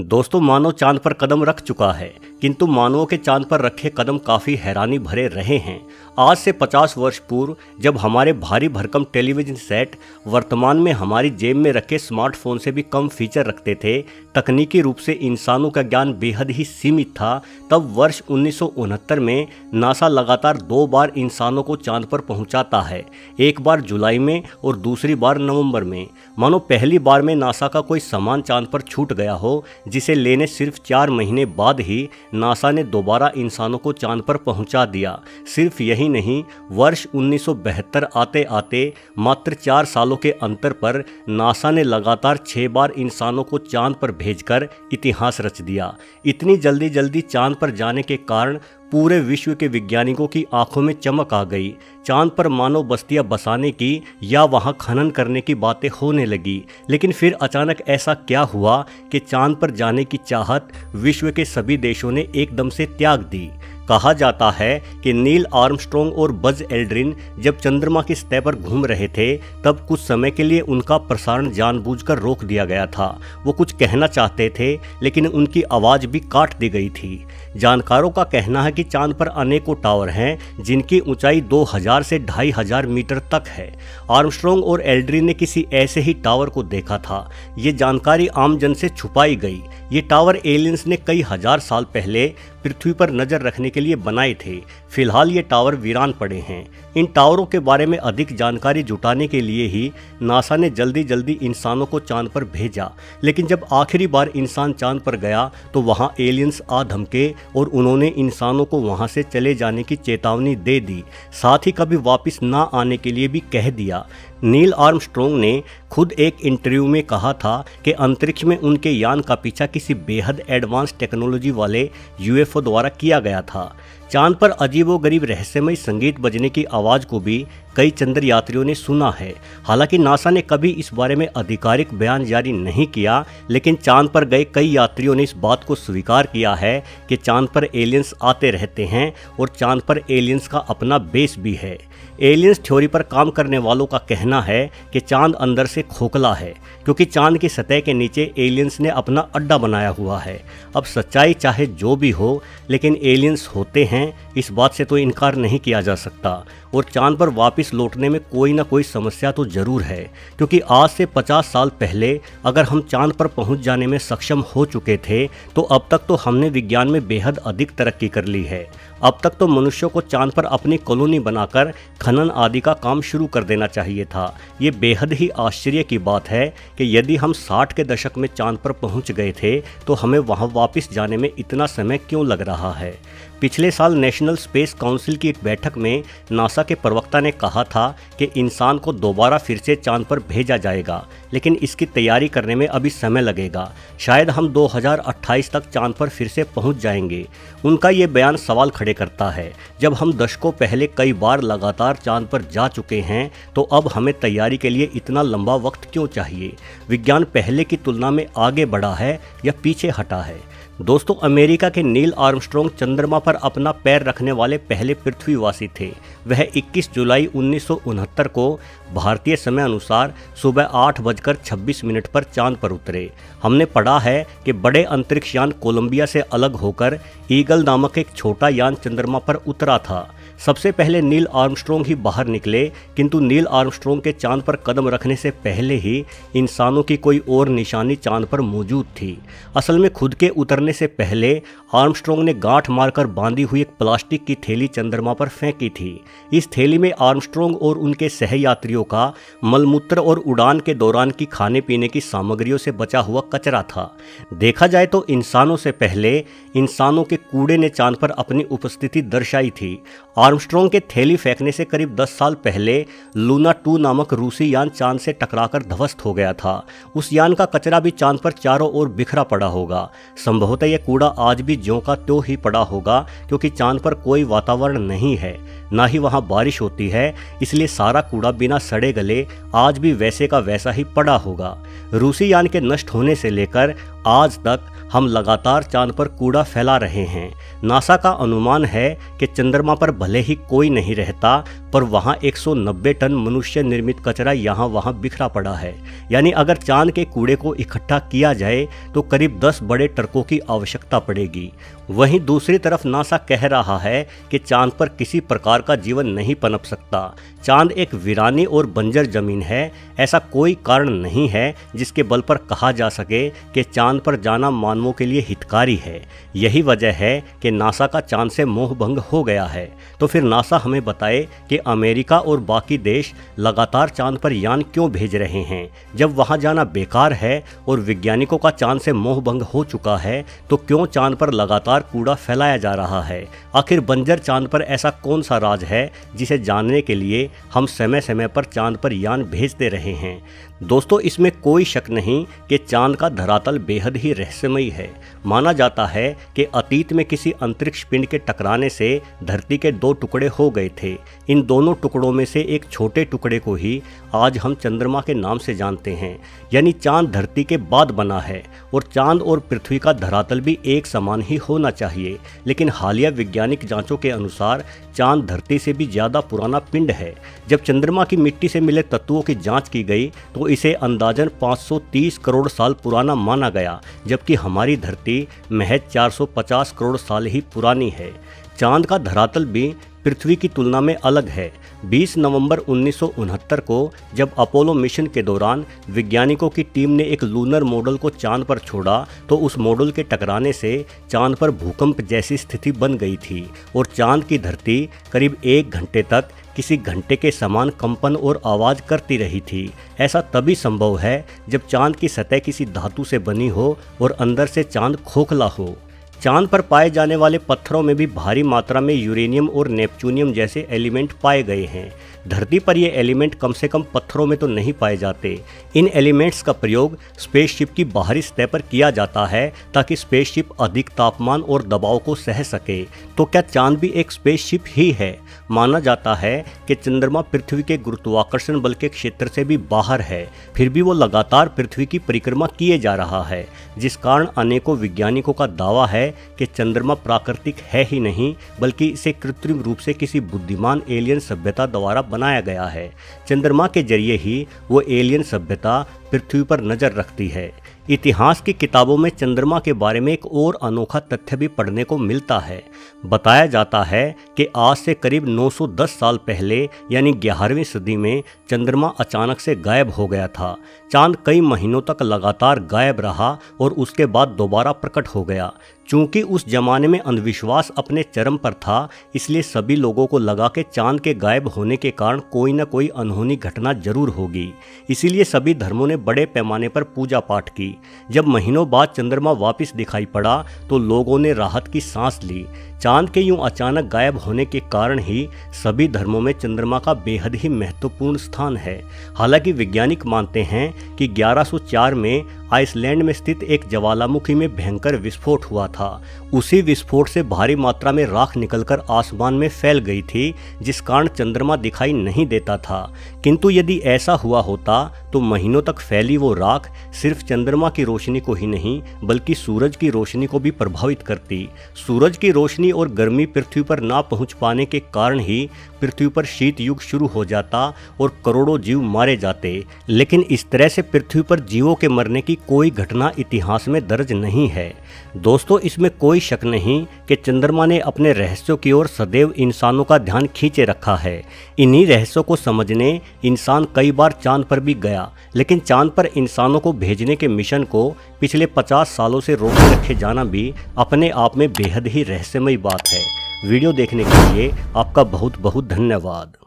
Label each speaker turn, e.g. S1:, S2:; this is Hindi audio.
S1: दोस्तों, मानव चांद पर कदम रख चुका है, किंतु मानवों के चांद पर रखे कदम काफी हैरानी भरे रहे हैं। आज से 50 वर्ष पूर्व जब हमारे भारी भरकम टेलीविजन सेट वर्तमान में हमारी जेब में रखे स्मार्टफोन से भी कम फीचर रखते थे, तकनीकी रूप से इंसानों का ज्ञान बेहद ही सीमित था, तब वर्ष 1969 में नासा लगातार 2 बार इंसानों को चांद पर पहुंचाता है, एक बार जुलाई में और दूसरी बार नवंबर में। मानो पहली बार में नासा का कोई सामान चांद पर छूट गया हो, जिसे लेने सिर्फ 4 महीने बाद ही नासा ने दोबारा इंसानों को चांद पर पहुंचा दिया। सिर्फ यही नहीं, वर्ष 1972 आते आते मात्र 4 सालों के अंतर पर नासा ने लगातार 6 बार इंसानों को चांद पर भेजकर इतिहास रच दिया। इतनी जल्दी चांद पर जाने के कारण पूरे विश्व के वैज्ञानिकों की आंखों में चमक आ गई। चांद पर मानव बस्तियां बसाने की या वहां खनन करने की बातें होने लगी। लेकिन फिर अचानक ऐसा क्या हुआ कि चांद पर जाने की चाहत विश्व के सभी देशों ने एकदम से त्याग दी। कहा जाता है कि नील आर्मस्ट्रॉन्ग और बज एल्ड्रिन जब चंद्रमा की सतह पर घूम रहे थे, तब कुछ समय के लिए उनका प्रसारण जानबूझकर रोक दिया गया था। वो कुछ कहना चाहते थे, लेकिन उनकी आवाज़ भी काट दी गई थी। जानकारों का कहना है कि चांद पर अनेकों टावर हैं, जिनकी ऊंचाई 2000 से 2500 मीटर तक है। आर्मस्ट्रॉन्ग और एल्ड्रिन ने किसी ऐसे ही टावर को देखा था। ये जानकारी आम जन से छुपाई गई। ये टावर एलियंस ने कई हजार साल पहले पृथ्वी पर नजर रखने के लिए बनाए थे। फिलहाल ये टावर वीरान पड़े हैं। इन टावरों के बारे में अधिक जानकारी जुटाने के लिए ही नासा ने जल्दी इंसानों को चांद पर भेजा। लेकिन जब आखिरी बार इंसान चांद पर गया तो वहां एलियंस आ धमके और उन्होंने इंसानों को वहां से चले जाने की चेतावनी दे दी, साथ ही कभी वापस ना आने के लिए भी कह दिया। नील आर्मस्ट्रॉन्ग ने खुद एक इंटरव्यू में कहा था कि अंतरिक्ष में उनके यान का पीछा किसी बेहद एडवांस टेक्नोलॉजी वाले यूएफओ द्वारा किया गया था। चांद पर अजीबोगरीब रहस्यमय संगीत बजने की आवाज़ को भी कई चंद्र यात्रियों ने सुना है। हालांकि नासा ने कभी इस बारे में आधिकारिक बयान जारी नहीं किया, लेकिन चांद पर गए कई यात्रियों ने इस बात को स्वीकार किया है कि चांद पर एलियंस आते रहते हैं और चांद पर एलियंस का अपना बेस भी है। एलियंस थ्योरी पर काम करने वालों का कहना है कि चांद अंदर से खोखला है, क्योंकि चांद की सतह के नीचे एलियंस ने अपना अड्डा बनाया हुआ है। अब सच्चाई चाहे जो भी हो, लेकिन एलियंस होते हैं, इस बात से तो इनकार नहीं किया जा सकता। और चांद पर वापस लौटने में कोई ना कोई समस्या तो जरूर है, क्योंकि आज से 50 साल पहले अगर हम चांद पर पहुंच जाने में सक्षम हो चुके थे, तो अब तक तो हमने विज्ञान में बेहद अधिक तरक्की कर ली है। अब तक तो मनुष्यों को चांद पर अपनी कॉलोनी बनाकर खनन आदि का काम शुरू कर देना चाहिए था। ये बेहद ही आश्चर्य की बात है कि यदि हम 60 के दशक में चांद पर पहुंच गए थे, तो हमें वहां वापस जाने में इतना समय क्यों लग रहा है। पिछले साल नेशनल स्पेस काउंसिल की एक बैठक में नासा के प्रवक्ता ने कहा था कि इंसान को दोबारा फिर से चांद पर भेजा जाएगा, लेकिन इसकी तैयारी करने में अभी समय लगेगा। शायद हम 2028 तक चांद पर फिर से पहुंच जाएंगे। उनका ये बयान सवाल खड़े करता है। जब हम दशकों पहले कई बार लगातार चांद पर जा चुके हैं, तो अब हमें तैयारी के लिए इतना लंबा वक्त क्यों चाहिए। विज्ञान पहले की तुलना में आगे बढ़ा है या पीछे हटा है। दोस्तों, अमेरिका के नील आर्मस्ट्रॉन्ग चंद्रमा पर अपना पैर रखने वाले पहले पृथ्वीवासी थे। वह 21 जुलाई 1969 को भारतीय समय अनुसार सुबह 8:26 पर चांद पर उतरे। हमने पढ़ा है कि बड़े अंतरिक्ष यान कोलंबिया से अलग होकर ईगल नामक एक छोटा यान चंद्रमा पर उतरा था। सबसे पहले नील आर्मस्ट्रॉन्ग ही बाहर निकले, किंतु नील आर्मस्ट्रॉन्ग के चांद पर कदम रखने से पहले ही इंसानों की कोई और निशानी चांद पर मौजूद थी। असल में खुद के उतरने से पहले आर्मस्ट्रॉन्ग ने गांठ मारकर बांधी हुई एक प्लास्टिक की थैली चंद्रमा पर फेंकी थी। इस थैली में आर्मस्ट्रॉन्ग और उनके सहयात्रियों का मलमूत्र और उड़ान के दौरान की खाने पीने की सामग्रियों से बचा हुआ कचरा था। देखा जाए तो इंसानों से पहले इंसानों के कूड़े ने चांद पर अपनी उपस्थिति दर्शाई थी। आर्मस्ट्रॉन्ग के थैली फेंकने से करीब 10 साल पहले लूना 2 नामक रूसी यान चांद से टकराकर ध्वस्त हो गया था। उस यान का कचरा भी चांद पर चारों ओर बिखरा पड़ा होगा। संभवतः यह कूड़ा आज भी ज्यों का त्यों ही पड़ा होगा, क्योंकि चांद पर कोई वातावरण नहीं है, ना ही वहां बारिश होती है, इसलिए सारा कूड़ा बिना सड़े गले आज भी वैसे का वैसा ही पड़ा होगा। रूसी यान के नष्ट होने से लेकर आज तक हम लगातार चांद पर कूड़ा फैला रहे हैं। नासा का अनुमान है कि चंद्रमा पर भले ही कोई नहीं रहता, पर वहाँ 190 टन मनुष्य निर्मित कचरा यहाँ वहाँ बिखरा पड़ा है। यानी अगर चांद के कूड़े को इकट्ठा किया जाए तो करीब 10 बड़े ट्रकों की आवश्यकता पड़ेगी। वहीं दूसरी तरफ नासा कह रहा है कि चांद पर किसी प्रकार का जीवन नहीं पनप सकता। चांद एक वीरानी और बंजर जमीन है। ऐसा कोई कारण नहीं है जिसके बल पर कहा जा सके कि चांद पर जाना मानवों के लिए हितकारी है। यही वजह है कि नासा का चांद से मोह भंग हो गया है। तो फिर नासा हमें बताए कि अमेरिका और बाकी देश लगातार चांद पर यान क्यों भेज रहे हैं। जब वहां जाना बेकार है और वैज्ञानिकों का चांद से मोह भंग हो चुका है तो क्यों चांद पर लगातार कूड़ा फैलाया जा रहा है। आखिर बंजर चांद पर ऐसा कौन सा राज है जिसे जानने के लिए हम समय समय पर चांद पर यान भेजते रहे हैं। दोस्तों, इसमें कोई शक नहीं कि चांद का धरातल बेहद ही रहस्यमयी है। माना जाता है कि अतीत में किसी अंतरिक्ष पिंड के टकराने से धरती के 2 टुकड़े हो गए थे। इन दोनों टुकड़ों में से एक छोटे टुकड़े को ही आज हम चंद्रमा के नाम से जानते हैं। यानी चांद धरती के बाद बना है और चांद और पृथ्वी का धरातल भी एक समान ही होना चाहिए। लेकिन हालिया वैज्ञानिक जांचों के अनुसार चांद धरती से भी ज़्यादा पुराना पिंड है। जब चंद्रमा की मिट्टी से मिले तत्वों की जांच की गई तो इसे अंदाजन 530 करोड़ साल पुराना माना गया, जबकि हमारी धरती महज 450 करोड़ साल ही पुरानी है। चांद का धरातल भी पृथ्वी की तुलना में अलग है। 20 नवंबर 1969 को जब अपोलो मिशन के दौरान वैज्ञानिकों की टीम ने एक लूनर मॉडल को चांद पर छोड़ा तो उस मॉडल के टकराने से चांद पर भूकंप जैसी स्थिति बन गई थी और चांद की धरती करीब 1 घंटे तक किसी घंटे के समान कंपन और आवाज़ करती रही थी। ऐसा तभी संभव है जब चांद की सतह किसी धातु से बनी हो और अंदर से चांद खोखला हो। चांद पर पाए जाने वाले पत्थरों में भी भारी मात्रा में यूरेनियम और नेपच्यूनियम जैसे एलिमेंट पाए गए हैं। धरती पर ये एलिमेंट कम से कम पत्थरों में तो नहीं पाए जाते। इन एलिमेंट्स का प्रयोग स्पेसशिप की बाहरी सतह पर किया जाता है ताकि स्पेसशिप अधिक तापमान और दबाव को सह सके। तो क्या चांद भी एक स्पेसशिप ही है? माना जाता है कि चंद्रमा पृथ्वी के गुरुत्वाकर्षण बल के क्षेत्र से भी बाहर है, फिर भी वो लगातार पृथ्वी की परिक्रमा किए जा रहा है, जिस कारण अनेकों वैज्ञानिकों का दावा है कि चंद्रमा प्राकृतिक है ही नहीं बल्कि इसे कृत्रिम रूप से किसी बुद्धिमान एलियन सभ्यता द्वारा बनाया गया है। चंद्रमा के जरिए ही वो एलियन सभ्यता पृथ्वी पर नजर रखती है। इतिहास की किताबों में चंद्रमा के बारे में एक और अनोखा तथ्य भी पढ़ने को मिलता है। बताया जाता है कि आज से करीब 910 साल पहले यानी 11वीं सदी में चंद्रमा अचानक से गायब हो गया था। चांद कई महीनों तक लगातार गायब रहा और उसके बाद दोबारा प्रकट हो गया। चूंकि उस जमाने में अंधविश्वास अपने चरम पर था, इसलिए सभी लोगों को लगा कि चांद के गायब होने के कारण कोई न कोई अनहोनी घटना जरूर होगी। इसीलिए सभी धर्मों ने बड़े पैमाने पर पूजा पाठ की। जब महीनों बाद चंद्रमा वापस दिखाई पड़ा तो लोगों ने राहत की सांस ली। चांद के यूं अचानक गायब होने के कारण ही सभी धर्मों में चंद्रमा का बेहद ही महत्वपूर्ण स्थान है। हालांकि वैज्ञानिक मानते हैं कि 1104 में आइसलैंड में स्थित एक ज्वालामुखी में भयंकर विस्फोट हुआ था। उसी विस्फोट से भारी मात्रा में राख निकलकर आसमान में फैल गई थी, जिस कारण चंद्रमा दिखाई नहीं देता था। किंतु यदि ऐसा हुआ होता तो महीनों तक फैली वो राख सिर्फ चंद्रमा की रोशनी को ही नहीं बल्कि सूरज की रोशनी को भी प्रभावित करती। सूरज की रोशनी और गर्मी पृथ्वी पर ना पहुंच पाने के कारण ही पृथ्वी पर शीत युग शुरू हो जाता और करोड़ों जीव मारे जाते। लेकिन इस तरह से पृथ्वी पर जीवों के मरने की कोई घटना इतिहास में दर्ज नहीं है। दोस्तों, इसमें कोई शक नहीं कि चंद्रमा ने अपने रहस्यों की ओर सदैव इंसानों का ध्यान खींचे रखा है। इन्हीं रहस्यों को समझने इंसान कई बार चांद पर भी गया, लेकिन चांद पर इंसानों को भेजने के मिशन को पिछले 50 सालों से रोके रखे जाना भी अपने आप में बेहद ही रहस्यमयी बात है। वीडियो देखने के लिए आपका बहुत बहुत धन्यवाद।